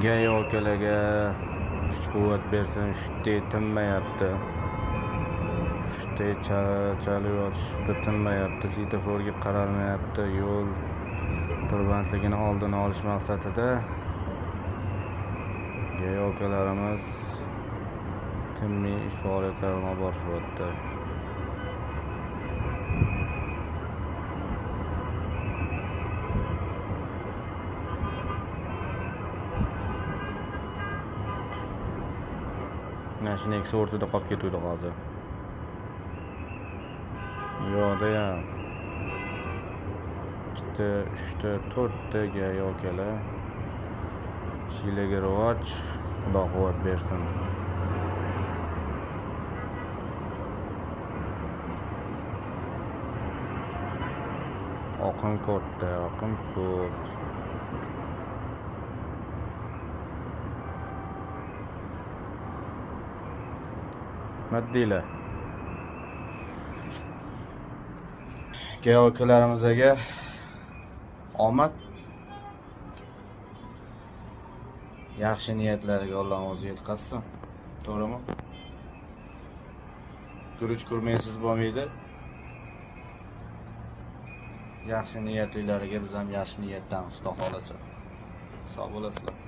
Gayo akalarga kuch-quvvat bersin, shunday tinmayapti. Shunday chalayotishda tinmayapti, svetoforga qaralmayapti. Yo'l tirbandligini oldini olish maqsadida gayo akalarimiz tinmay ish faoliyatlarini olib borishyapti. Mashina ikki o'rtada qolib ketuvdi hozir. Yo'qda-ham 2, 3, 4 gayo akalar. Ishlarga rivoj, Xudo quvvat bersin. Oqim katta, oqim ko'p. Maddiylar. Gayo akalarimizga omad, yaxshi niyatlarga Alloh o'zi yetkazsin. To'g'rimi? Guruch ko'rmaysiz bo'lmaydi. Yaxshi niyatlilarga biz ham yaxshi niyatdamiz, Xudo xolasa. Sog' bo'lasizlar.